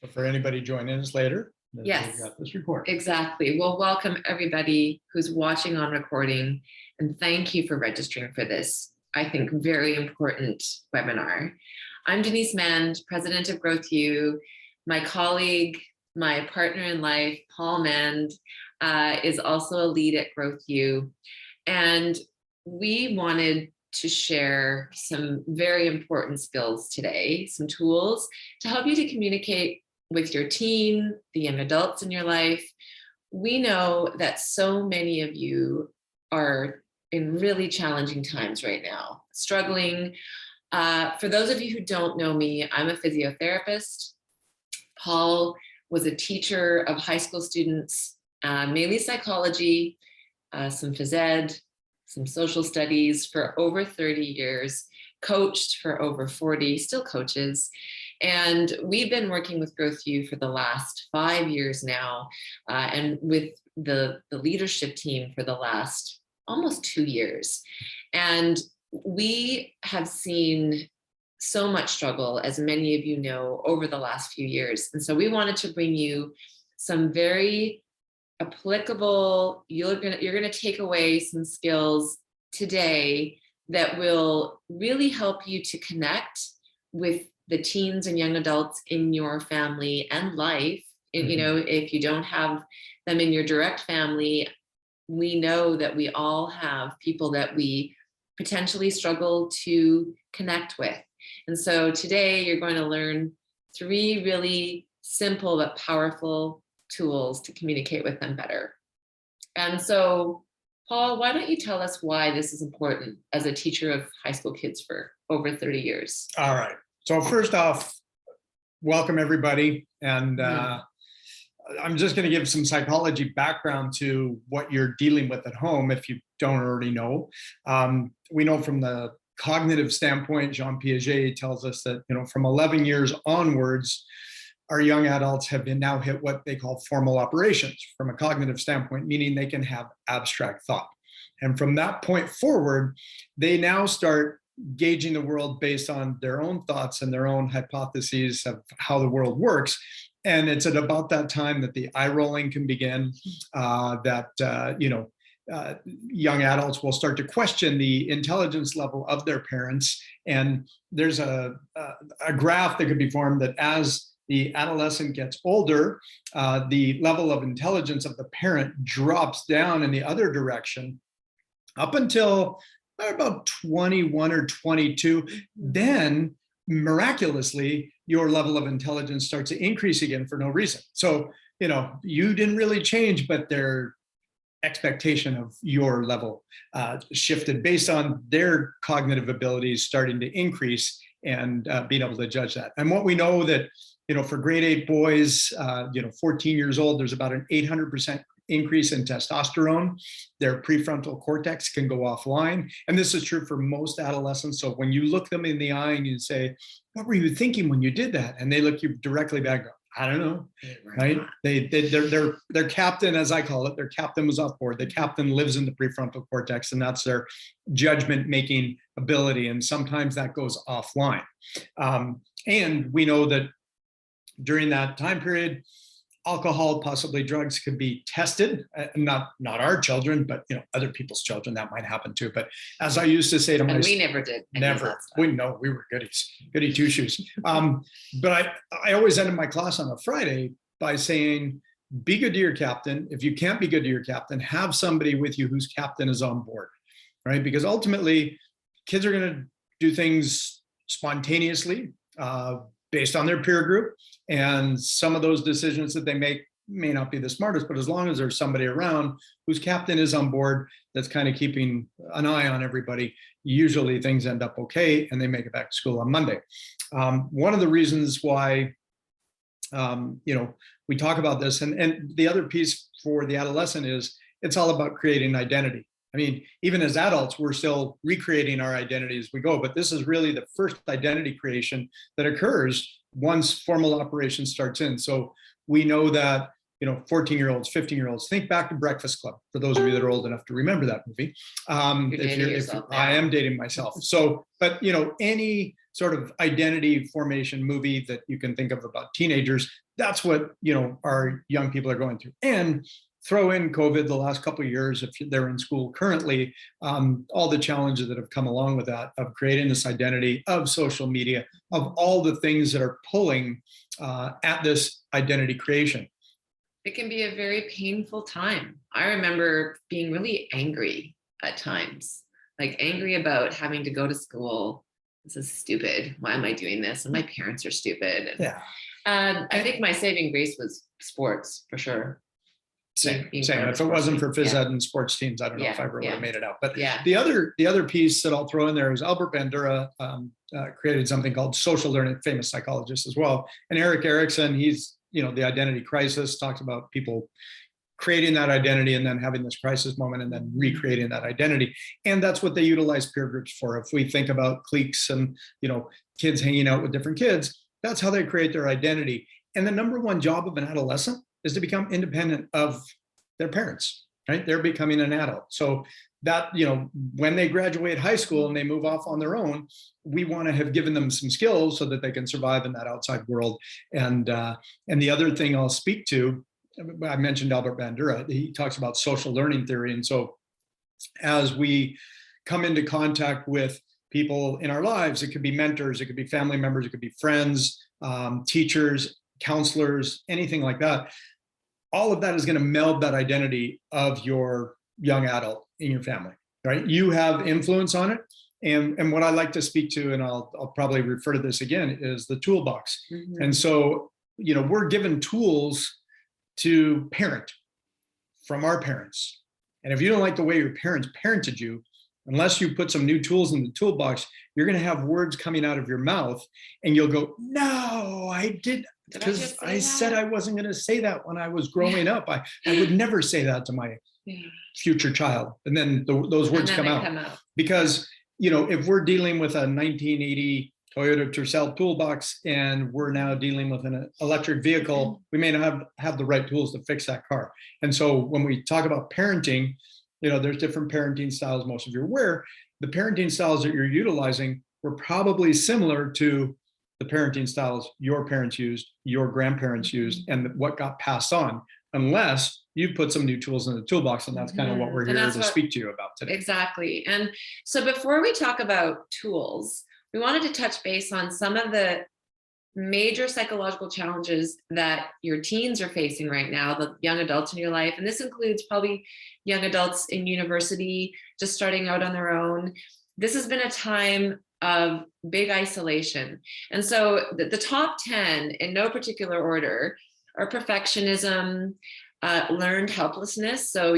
So for anybody joining us later, Yes, got this recording. exactly. Well, welcome everybody who's watching on recording, and thank you for registering for this, I think, very important webinar. I'm Denise Mend, President of Growth U. My colleague, my partner in life, Paul Mend, is also a lead at Growth U. And we wanted to share some very important skills today, some tools to help you to communicate with your teen, the young adults in your life. We know that so many of you are in really challenging times right now, struggling. For those of you who don't know me, I'm a physiotherapist. Paul was a teacher of high school students, mainly psychology, some phys ed, some social studies for over 30 years, coached for over 40, still coaches. And we've been working with Growth U for the last 5 years now, and with the leadership team for the last almost 2 years. And we have seen so much struggle, as many of you know, over the last few years. And so we wanted to bring you some very applicable, you're gonna take away some skills today that will really help you to connect with the teens and young adults in your family and life. And, you know, if you don't have them in your direct family, we know that we all have people that we potentially struggle to connect with. And so today you're going to learn 3 really simple but powerful tools to communicate with them better. And so, Paul, why don't you tell us why this is important as a teacher of high school kids for over 30 years? All right. So first off, welcome everybody. And I'm just going to give some psychology background to what you're dealing with at home if you don't already know. We know from the cognitive standpoint, Jean Piaget tells us that, you know, from 11 years onwards, our young adults have been now hit what they call formal operations from a cognitive standpoint, meaning they can have abstract thought. And from that point forward, they now start gauging the world based on their own thoughts and their own hypotheses of how the world works. And it's at about that time that the eye rolling can begin, young adults will start to question the intelligence level of their parents. And there's a graph that could be formed that as the adolescent gets older, the level of intelligence of the parent drops down in the other direction up until about 21 or 22. Then miraculously, your level of intelligence starts to increase again for no reason. So, you know, you didn't really change, but their expectation of your level shifted based on their cognitive abilities starting to increase and being able to judge that. And what we know that, you know, for grade 8 boys, 14 years old, there's about an 800% increase in testosterone. Their prefrontal cortex can go offline. And this is true for most adolescents. So when you look them in the eye and you say, what were you thinking when you did that? And they look you directly back, I don't know, right? Their captain, as I call it, their captain was off board. The captain lives in the prefrontal cortex, and that's their judgment-making ability. And sometimes that goes offline. And we know that during that time period, alcohol, possibly drugs, could be tested. Not our children, but other people's children, that might happen too. But as I used to say to my, and we never did. Never. We were goodies, goody two shoes. But I always ended my class on a Friday by saying, be good to your captain. If you can't be good to your captain, have somebody with you whose captain is on board, right? Because ultimately, kids are going to do things spontaneously, based on their peer group, and some of those decisions that they make may not be the smartest, but as long as there's somebody around whose captain is on board that's kind of keeping an eye on everybody, usually things end up okay and they make it back to school on Monday. One of the reasons why we talk about this, and the other piece for the adolescent is it's all about creating identity. I mean, even as adults, we're still recreating our identity as we go, but this is really the first identity creation that occurs once formal operation starts in. So we know that, 14-year-olds, 15-year-olds, think back to Breakfast Club, for those of you that are old enough to remember that movie. I am dating myself. So, but any sort of identity formation movie that you can think of about teenagers. That's what, our young people are going through. And throw in COVID the last couple of years, if they're in school currently, all the challenges that have come along with that, of creating this identity, of social media, of all the things that are pulling at this identity creation. It can be a very painful time. I remember being really angry at times, like angry about having to go to school. This is stupid. Why am I doing this? And my parents are stupid. Yeah. I think my saving grace was sports, for sure. Same. Being Same. part of If the it wasn't sports for team. phys ed and sports teams, I don't know if I ever would Yeah. have made it out. But Yeah. the other piece that I'll throw in there is Albert Bandura created something called social learning, famous psychologist as well. And Eric Erickson, he's, the identity crisis, talks about people creating that identity and then having this crisis moment and then recreating that identity. And that's what they utilize peer groups for. If we think about cliques and, kids hanging out with different kids, that's how they create their identity. And the number one job of an adolescent is to become independent of their parents, right? They're becoming an adult. So that, when they graduate high school and they move off on their own, we want to have given them some skills so that they can survive in that outside world. And the other thing I'll speak to, I mentioned Albert Bandura, he talks about social learning theory. And so as we come into contact with people in our lives, it could be mentors, it could be family members, it could be friends, teachers, counselors, anything like that. All of that is going to meld that identity of your young adult in your family, right? You have influence on it. And what I like to speak to, and I'll probably refer to this again, is the toolbox. Mhm. And so, we're given tools to parent from our parents. And if you don't like the way your parents parented you, unless you put some new tools in the toolbox, you're going to have words coming out of your mouth and you'll go, no, I did. Because I said I wasn't going to say that when I was growing up. I would never say that to my future child. And then those words come out. Because, if we're dealing with a 1980 Toyota Tercel toolbox and we're now dealing with an electric vehicle, we may not have the right tools to fix that car. And so when we talk about parenting, there's different parenting styles. Most of you are aware. The parenting styles that you're utilizing were probably similar to the parenting styles your parents used, your grandparents used, and what got passed on, unless you put some new tools in the toolbox. And that's kind of what we're here to speak to you about today. Exactly. And so before we talk about tools, we wanted to touch base on some of the major psychological challenges that your teens are facing right now, the young adults in your life. And this includes probably young adults in university, just starting out on their own. This has been a time of big isolation. And so the top 10, in no particular order, are perfectionism, learned helplessness. So,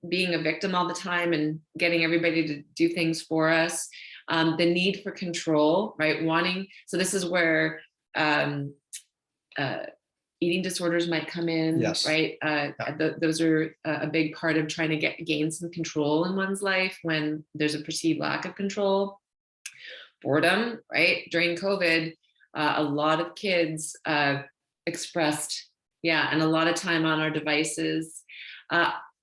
being a victim all the time and getting everybody to do things for us, the need for control, right? So this is where eating disorders might come in, yes. Right? Those are a big part of trying to gain some control in one's life when there's a perceived lack of control. Boredom, right? During COVID, a lot of kids expressed, and a lot of time on our devices.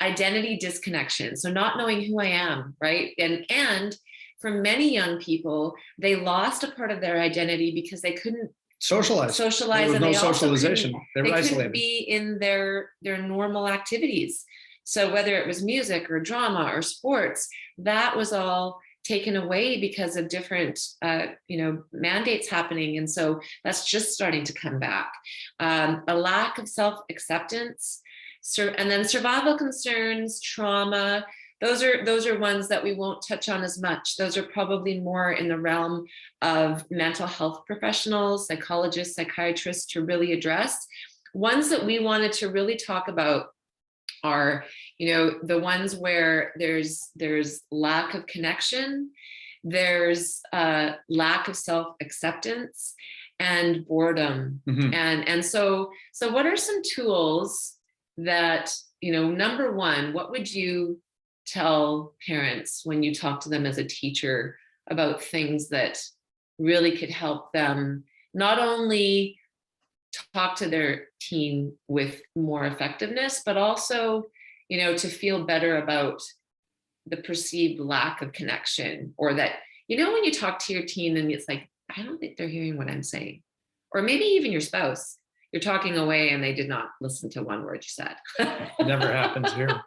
Identity disconnection, so not knowing who I am, right? And for many young people, they lost a part of their identity because they couldn't socialize. There was and no socialization. They were isolated. Couldn't be in their normal activities. So whether it was music or drama or sports, that was all taken away because of different mandates happening. And so that's just starting to come back. A lack of self-acceptance, and then survival concerns, trauma. Those are ones that we won't touch on as much. Those are probably more in the realm of mental health professionals, psychologists, psychiatrists to really address. Ones that we wanted to really talk about are, the ones where there's lack of connection, there's lack of self-acceptance, and boredom. Mm-hmm. And so what are some tools that, number one, what would you tell parents when you talk to them as a teacher about things that really could help them not only talk to their teen with more effectiveness, but also, to feel better about the perceived lack of connection, or that, when you talk to your teen and it's like, I don't think they're hearing what I'm saying. Or maybe even your spouse. You're talking away and they did not listen to one word you said. Never happens here.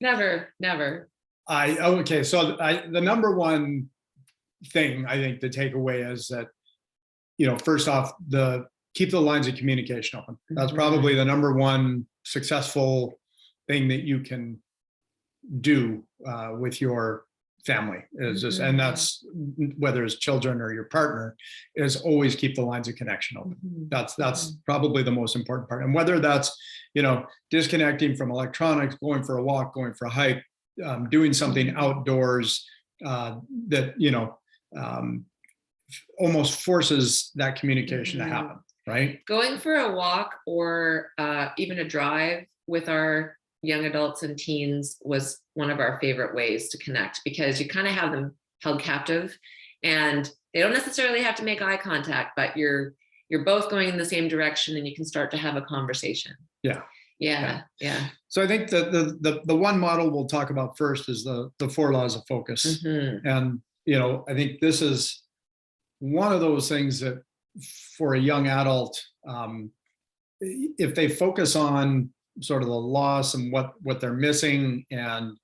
Never, never. Okay. So the number one thing I think to take away is that, first off, keep the lines of communication open. That's probably the number one successful thing that you can do with your family is just, and that's whether it's children or your partner, is always keep the lines of connection open. That's probably the most important part. And whether that's, disconnecting from electronics, going for a walk, going for a hike, doing something outdoors that, almost forces that communication to happen, right? Going for a walk or even a drive with our young adults and teens was one of our favorite ways to connect, because you kind of have them held captive and they don't necessarily have to make eye contact, but you're both going in the same direction and you can start to have a conversation. Yeah. So I think the one model we'll talk about first is the 4 laws of focus. And, I think this is one of those things that for a young adult, if they focus on sort of the loss and what they're missing, and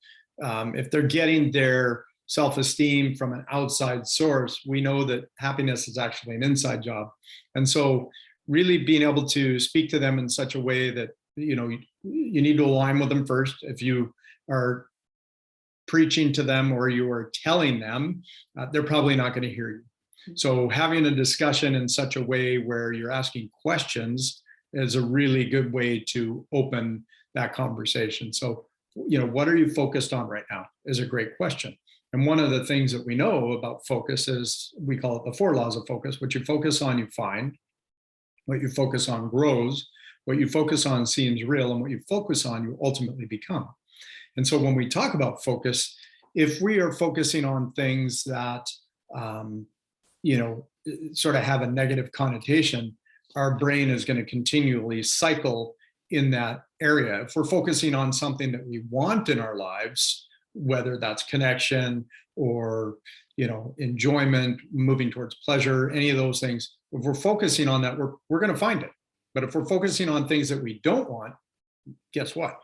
if they're getting their self-esteem from an outside source, we know that happiness is actually an inside job. And so really being able to speak to them in such a way that, you need to align with them first. If you are preaching to them or you are telling them, they're probably not going to hear you. So having a discussion in such a way where you're asking questions is a really good way to open that conversation. So, what are you focused on right now is a great question. And one of the things that we know about focus is, we call it the 4 laws of focus. What you focus on, you find. What you focus on grows. What you focus on seems real, and what you focus on, you ultimately become. And so when we talk about focus, if we are focusing on things that, sort of have a negative connotation, our brain is going to continually cycle in that area. If we're focusing on something that we want in our lives, whether that's connection or, enjoyment, moving towards pleasure, any of those things, if we're focusing on that, we're going to find it. But if we're focusing on things that we don't want, guess what?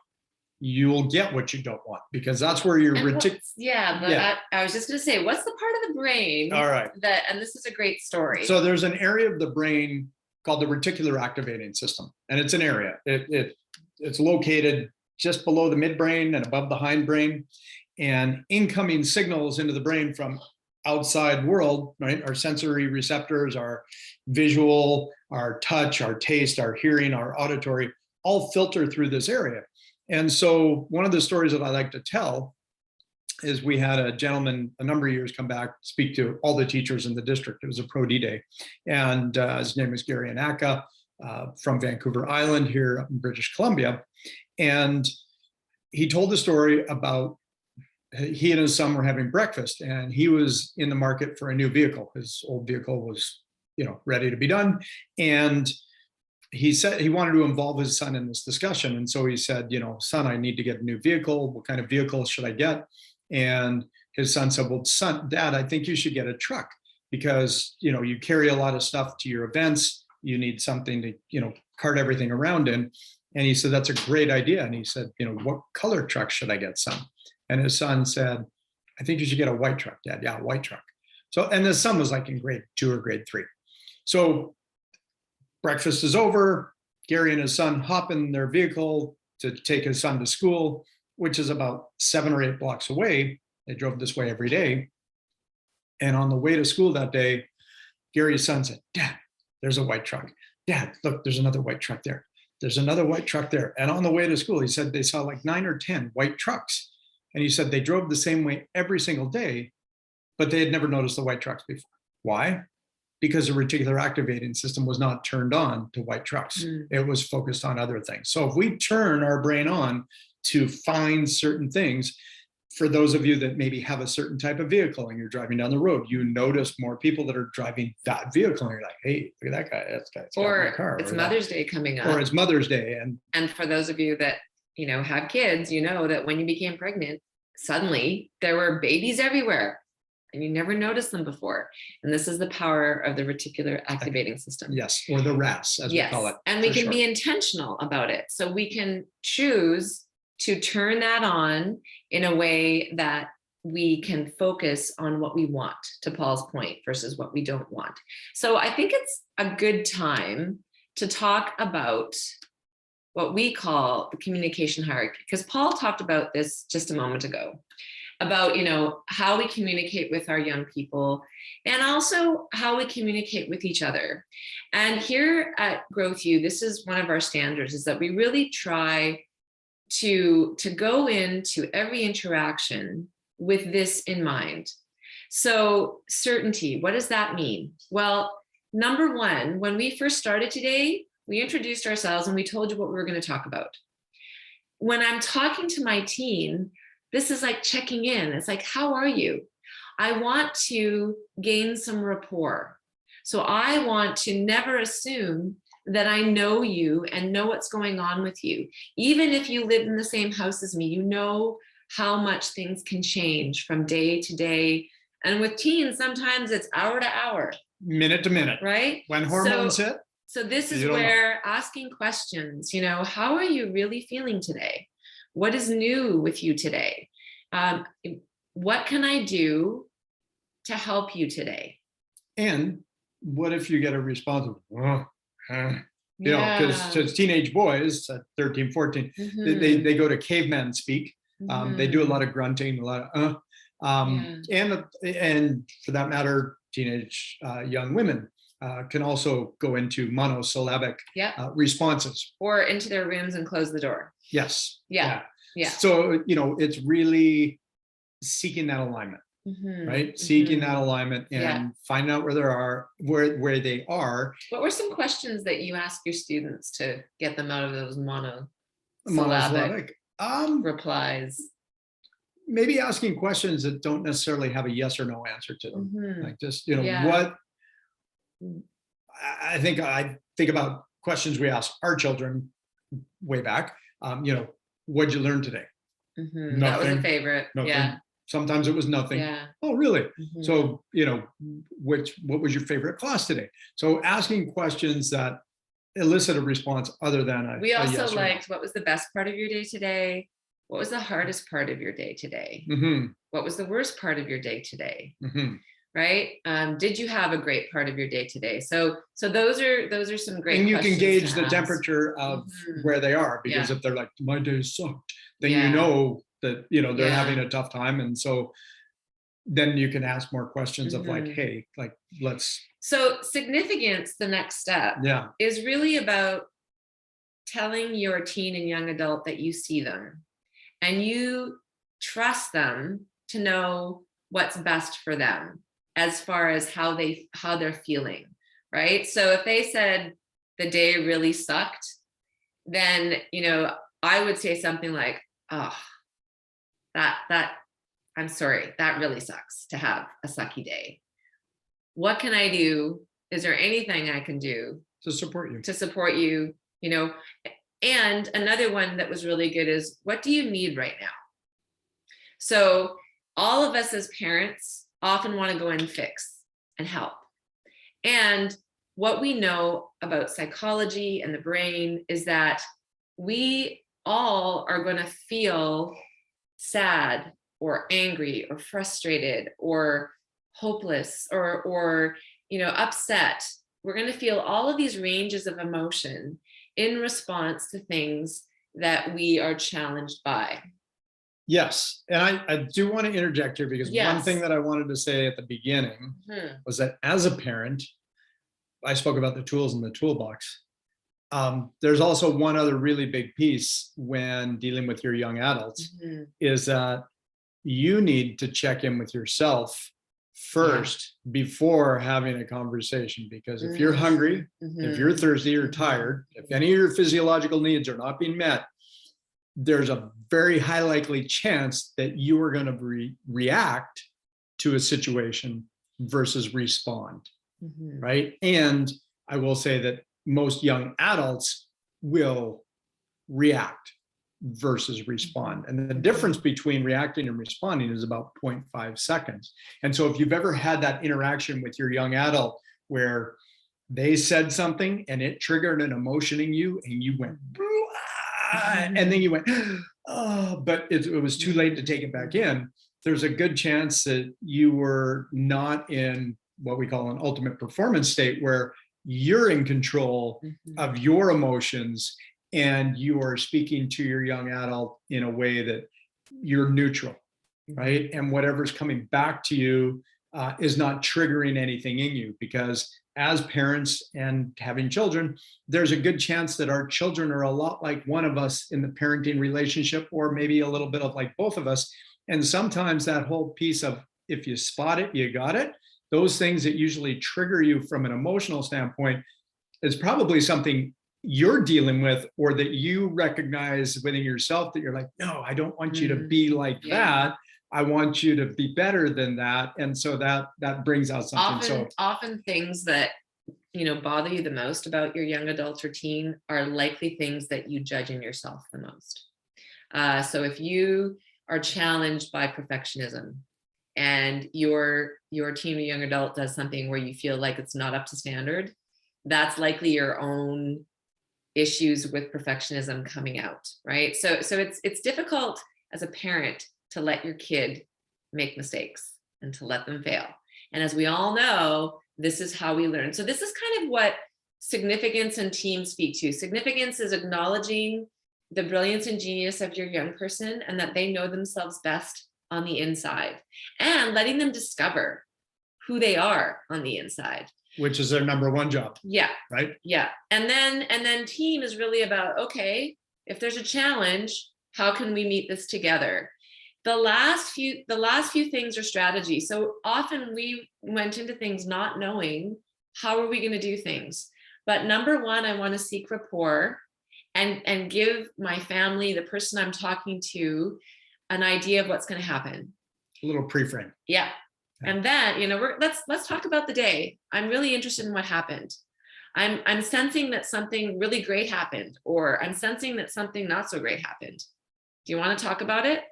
You'll get what you don't want, because that's where you're I was just going to say, what's the part of the brain? All right. And this is a great story. So there's an area of the brain called the reticular activating system, and it's an area. It's located just below the midbrain and above the hindbrain, and incoming signals into the brain from outside world, right? Our sensory receptors, our visual, our touch, our taste, our hearing, our auditory, all filter through this area. And so one of the stories that I like to tell is we had a gentleman a number of years come back, speak to all the teachers in the district. It was a Pro D Day. And his name is Gary Anaka from Vancouver Island here in British Columbia. And he told the story about he and his son were having breakfast, and he was in the market for a new vehicle. His old vehicle was, ready to be done. And he said he wanted to involve his son in this discussion. And so he said, son, I need to get a new vehicle. What kind of vehicle should I get? And his son said, well, Dad, I think you should get a truck, because, you carry a lot of stuff to your events. You need something to, cart everything around in. And he said, that's a great idea. And he said, what color truck should I get, son? And his son said, I think you should get a white truck, Dad. Yeah, a white truck. So, and his son was like in grade 2 or grade 3. So breakfast is over. Gary and his son hop in their vehicle to take his son to school, which is about 7 or 8 blocks away. They drove this way every day. And on the way to school that day, Gary's son said, Dad, there's a white truck. Dad, look, there's another white truck there. There's another white truck there. And on the way to school, he said they saw like 9 or 10 white trucks. And he said they drove the same way every single day, but they had never noticed the white trucks before. Why? Because the reticular activating system was not turned on to white trucks. It was focused on other things. So if we turn our brain on to find certain things, for those of you that maybe have a certain type of vehicle and you're driving down the road, you notice more people that are driving that vehicle. And you're like, hey, look at that guy. That's guy's got my car. It's Mother's Day coming up. Or it's Mother's Day. And for those of you that, have kids, that when you became pregnant, suddenly there were babies everywhere. and you never noticed them before. And this is the power of the reticular activating system. Yes, or the RAS, as we call it. And we for can short. be intentional about it. So we can choose to turn that on in a way that we can focus on what we want, to Paul's point, versus what we don't want. So I think it's a good time to talk about what we call the communication hierarchy, because Paul talked about this just a moment ago, about, you know, how we communicate with our young people and also how we communicate with each other. And here at GrowthU, this is one of our standards, is that we really try to go into every interaction with this in mind. So certainty, what does that mean? Well, number one, when we first started today, we introduced ourselves and we told you what we were going to talk about. When I'm talking to my teen, this is like checking in. It's like, how are you? I want to gain some rapport. So I want to never assume that I know you and know what's going on with you. Even if you live in the same house as me, you know how much things can change from day to day. And with teens, sometimes it's hour to hour. Minute to minute. Right? When hormones hit. So this is where asking questions, you know, how are you really feeling today? What is new with you today? What can I do to help you today? And what if you get a response of, you know, because teenage boys at 13, 14, they go to caveman speak. They do a lot of grunting, a lot of, and for that matter, teenage young women can also go into monosyllabic responses. Or into their rooms and close the door. Yes. Yeah. So, you know, it's really seeking that alignment, right? Seeking that alignment and find out where where they are. What were some questions that you ask your students to get them out of those monosyllabic replies? Maybe asking questions that don't necessarily have a yes or no answer to them. Like just, you know, what I think about questions we ask our children way back. You know, what'd you learn today? Nothing. That was a favorite. Nothing. Yeah. Sometimes it was nothing. Yeah. Oh, really? So, you know, what was your favorite class today? So asking questions that elicit a response other than we also yes liked, what was the best part of your day today? What was the hardest part of your day today? What was the worst part of your day today? Right? Did you have a great part of your day today? So those are some great. And you can gauge the temperature of where they are, because if they're like, my day sucked, then you know that, you know, they're having a tough time. And so then you can ask more questions of like, hey, like, let's. So significance, the next step is really about telling your teen and young adult that you see them and you trust them to know what's best for them as far as how they're feeling, right? So if they said the day really sucked, then, you know, I would say something like, oh, that I'm sorry, that really sucks to have a sucky day. What can I do? Is there anything I can do to support you? You know, and another one that was really good is, what do you need right now? So all of us as parents often want to go in and fix and help. And what we know about psychology and the brain is that we all are going to feel sad or angry or frustrated or hopeless or you know, upset. We're going to feel all of these ranges of emotion in response to things that we are challenged by. Yes. And I do want to interject here, because one thing that I wanted to say at the beginning was that as a parent, I spoke about the tools in the toolbox. There's also one other really big piece when dealing with your young adults is that you need to check in with yourself first before having a conversation, because if you're hungry, if you're thirsty or tired, if any of your physiological needs are not being met, there's a very high likely chance that you are going to react to a situation versus respond, right? And I will say that most young adults will react. versus respond. And the difference between reacting and responding is about 0.5 seconds. And so if you've ever had that interaction with your young adult where they said something and it triggered an emotion in you and you went, and then you went, oh, but it was too late to take it back in, there's a good chance that you were not in what we call an ultimate performance state, where you're in control of your emotions and you are speaking to your young adult in a way that you're neutral, right? And whatever's coming back to you is not triggering anything in you, because as parents and having children, there's a good chance that our children are a lot like one of us in the parenting relationship, or maybe a little bit of like both of us. And sometimes that whole piece of, if you spot it, you got it, those things that usually trigger you from an emotional standpoint is probably something you're dealing with, or that you recognize within yourself that you're like, no, I don't want you to be like that. I want you to be better than that. And so that brings out something. Often things that, bother you the most about your young adult or teen are likely things that you judge in yourself the most. So if you are challenged by perfectionism and your teen or young adult does something where you feel like it's not up to standard, that's likely your own issues with perfectionism coming out, right? So it's difficult as a parent to let your kid make mistakes and to let them fail. And as we all know, this is how we learn. So this is kind of what significance and team speak to. Significance is acknowledging the brilliance and genius of your young person and that they know themselves best on the inside, and letting them discover who they are on the inside, which is their number one job. Yeah. Right. Yeah. And then team is really about, okay, if there's a challenge, how can we meet this together? The last few things are strategy. So often we went into things not knowing how are we going to do things. But number one, I want to seek rapport and give my family, the person I'm talking to, an idea of what's going to happen. A little pre-frame. Yeah. And then, let's talk about the day. I'm really interested in what happened. I'm sensing that something really great happened, or I'm sensing that something not so great happened. Do you want to talk about it?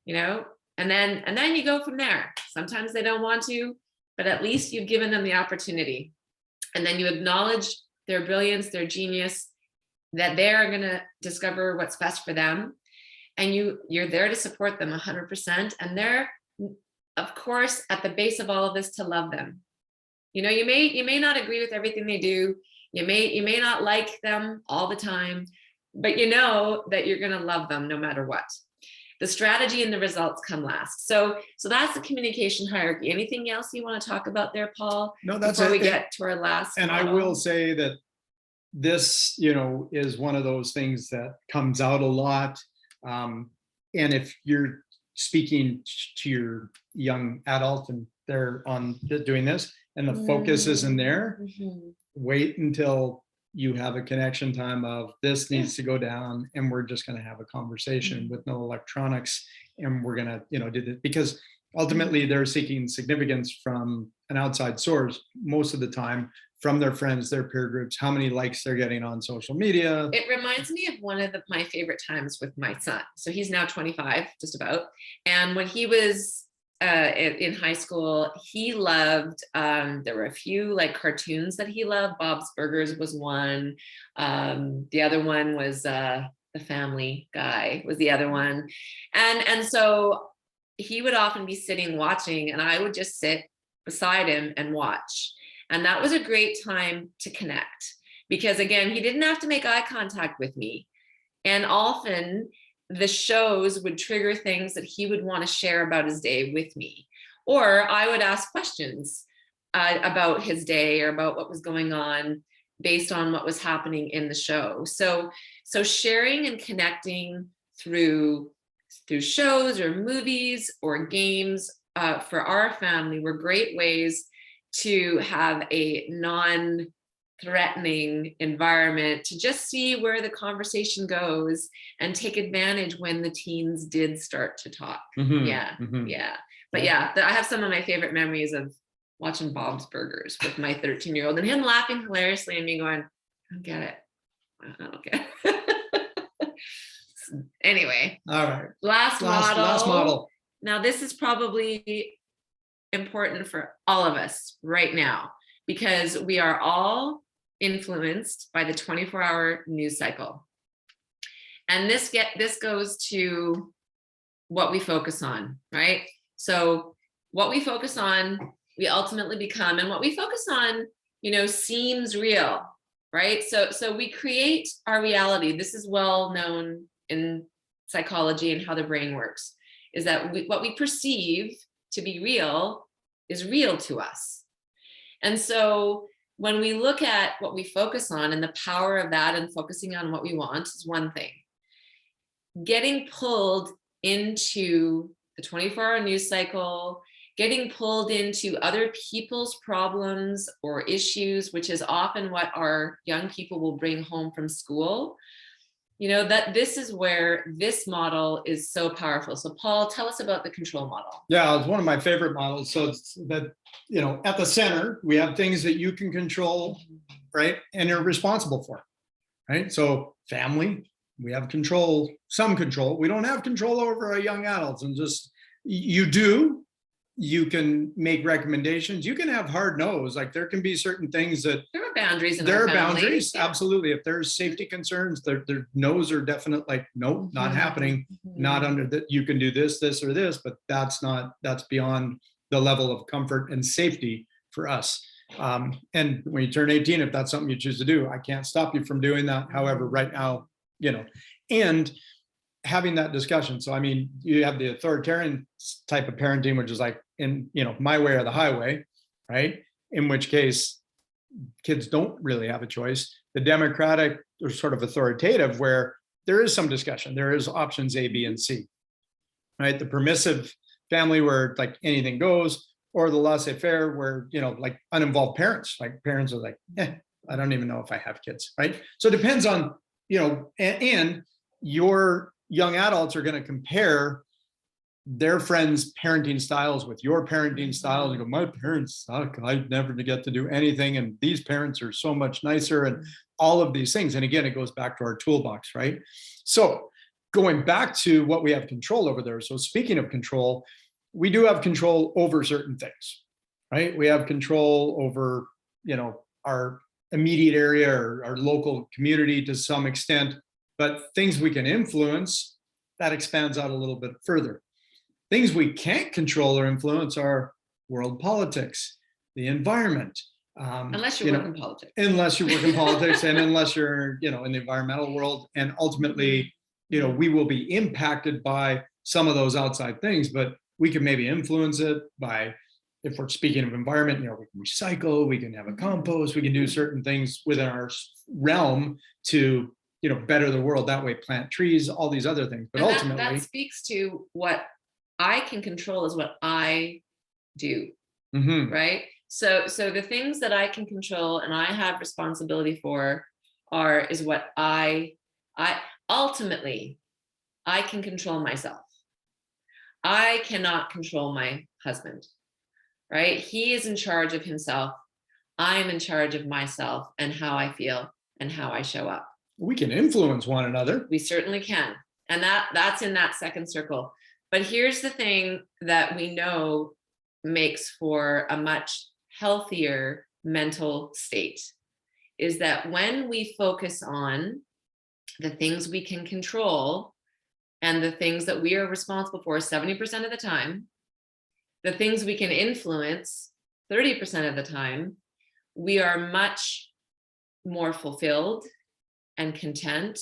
And then you go from there. Sometimes they don't want to, but at least you've given them the opportunity. And then you acknowledge their brilliance, their genius, that they're going to discover what's best for them. And you're there to support them 100%. And they're, of course, at the base of all of this, to love them. You may not agree with everything they do. You may not like them all the time, but you know that you're going to love them no matter what. The strategy and the results come last. So that's the communication hierarchy. Anything else you want to talk about there, Paul? No, that's before we get to our last. And model? I will say that this, is one of those things that comes out a lot. And if you're speaking to your young adult and they're on doing this and the focus isn't there, wait until you have a connection time of this needs to go down, and we're just going to have a conversation with no electronics, and we're going to do this, because ultimately they're seeking significance from an outside source most of the time, from their friends, their peer groups, how many likes they're getting on social media. It reminds me of one of my favorite times with my son. So he's now 25, just about. And when he was in high school, he loved, there were a few like cartoons that he loved. Bob's Burgers was one. The other one was The Family Guy was the other one. And so he would often be sitting watching, and I would just sit beside him and watch. And that was a great time to connect, because again, he didn't have to make eye contact with me. And often the shows would trigger things that he would want to share about his day with me. Or I would ask questions about his day or about what was going on based on what was happening in the show. So sharing and connecting through shows or movies or games for our family were great ways to have a non-threatening environment to just see where the conversation goes and take advantage when the teens did start to talk. Yeah. But I have some of my favorite memories of watching Bob's Burgers with my 13-year-old and him laughing hilariously and me going, I don't get it. Anyway, All right. last model. Last model. Now, this is probably important for all of us right now because we are all influenced by the 24-hour news cycle. And this goes to what we focus on, right? So what we focus on, we ultimately become, and what we focus on, seems real, right? So we create our reality. This is well known in psychology and how the brain works, is that what we perceive to be real is real to us. And so when we look at what we focus on and the power of that and focusing on what we want is one thing. Getting pulled into the 24-hour news cycle, getting pulled into other people's problems or issues, which is often what our young people will bring home from school, that this is where this model is so powerful. So Paul, tell us about the control model. Yeah, it's one of my favorite models. So it's that, at the center, we have things that you can control, right? And you're responsible for, right? So family, we have control, some control. We don't have control over our young adults, and just, you can make recommendations. You can have hard no's. Like there can be certain things that there are boundaries. There are boundaries. Yeah. Absolutely. If there's safety concerns, their no's are definite. Like, nope, not happening. Not under that. You can do this, or this, but that's beyond the level of comfort and safety for us. And when you turn 18, if that's something you choose to do, I can't stop you from doing that. However, right now, and having that discussion. So, I mean, you have the authoritarian type of parenting, which is like my way or the highway, right? In which case kids don't really have a choice. The democratic or sort of authoritative, where there is some discussion, there is options A, B, and C, right? The permissive family where like anything goes, or the laissez-faire where, like uninvolved parents, like parents are like, I don't even know if I have kids, right? So it depends on, and your young adults are going to compare their friends' parenting styles with your parenting style. You go, my parents suck. I never get to do anything. And these parents are so much nicer, and all of these things. And again, it goes back to our toolbox, right? So going back to what we have control over there. So speaking of control, we do have control over certain things, right? We have control over, our immediate area or our local community to some extent, but things we can influence, that expands out a little bit further. Things we can't control or influence are world politics, the environment. Unless you work in politics. Unless you work in politics and unless you're, in the environmental world. And ultimately, we will be impacted by some of those outside things, but we can maybe influence it by, if we're speaking of environment, we can recycle, we can have a compost, we can do certain things within our realm to, better the world that way, plant trees, all these other things. But ultimately that speaks to what I can control is what I do, right? So the things that I can control and I have responsibility for is what I ultimately, I can control myself. I cannot control my husband, right? He is in charge of himself. I am in charge of myself and how I feel and how I show up. We can influence one another. We certainly can. And that's in that second circle. But here's the thing that we know makes for a much healthier mental state is that when we focus on the things we can control and the things that we are responsible for 70% of the time, the things we can influence 30% of the time, we are much more fulfilled and content.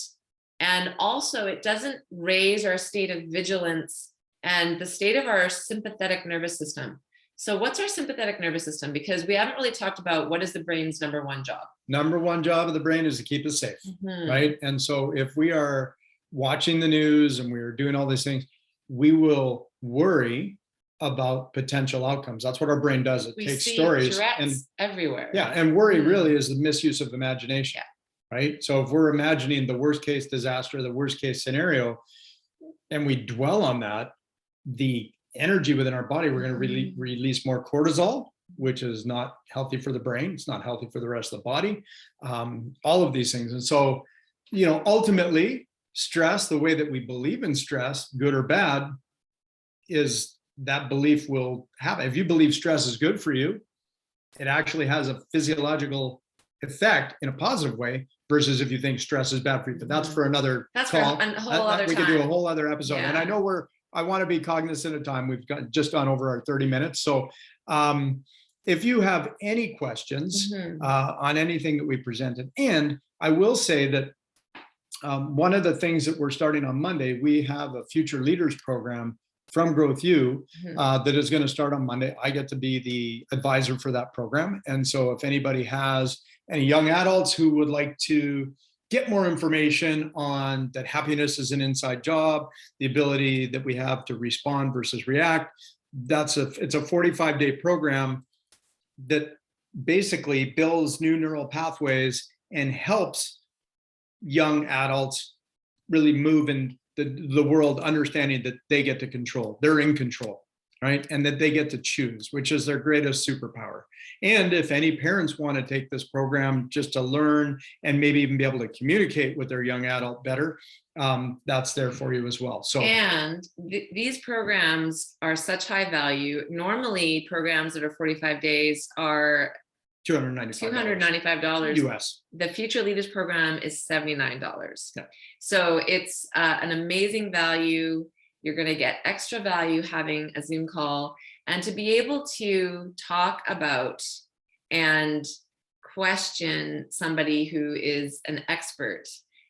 And also it doesn't raise our state of vigilance and the state of our sympathetic nervous system. So what's our sympathetic nervous system? Because we haven't really talked about what is the brain's number one job. Number one job of the brain is to keep us safe, right? And so if we are watching the news and we're doing all these things, we will worry about potential outcomes. That's what our brain does. It takes stories and everywhere. Yeah, and worry really is the misuse of imagination. Yeah. Right? So if we're imagining the worst case disaster, the worst case scenario, and we dwell on that, the energy within our body, we're going to release more cortisol, which is not healthy for the brain. It's not healthy for the rest of the body. All of these things. And so, ultimately, stress, the way that we believe in stress, good or bad, is that belief will happen. If you believe stress is good for you, it actually has a physiological effect in a positive way versus if you think stress is bad for you. But that's for another That's call. for a whole other we time. could do a whole other episode. And Yeah. I know I want to be cognizant of time. We've just gone over our 30 minutes. So if you have any questions on anything that we presented, and I will say that one of the things that we're starting on Monday, we have a future leaders program from Growth U that is going to start on Monday. I get to be the advisor for that program. And so if anybody has any young adults who would like to get more information on that happiness is an inside job, the ability that we have to respond versus react, it's a 45-day program that basically builds new neural pathways and helps young adults really move in the world, understanding that they get to control, they're in control, right? And that they get to choose, which is their greatest superpower. And if any parents want to take this program just to learn and maybe even be able to communicate with their young adult better, that's there for you as well. So, and these programs are such high value. Normally programs that are 45 days are $295 US. The Future Leaders program is $79. Yeah. So it's an amazing value. You're going to get extra value having a Zoom call, and to be able to talk about and question somebody who is an expert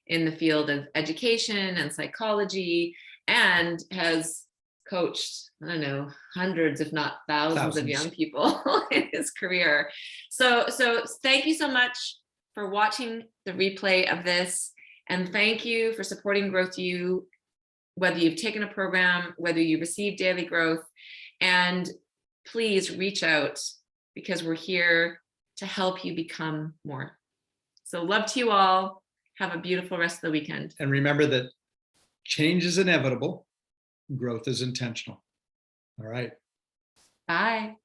in the field of education and psychology and has coached, I don't know, hundreds, if not thousands of young people in his career. So thank you so much for watching the replay of this. And thank you for supporting Growth U, whether you've taken a program, whether you receive Daily Growth. And please reach out, because we're here to help you become more. So love to you all. Have a beautiful rest of the weekend. And remember that change is inevitable. Growth is intentional. All right. Bye.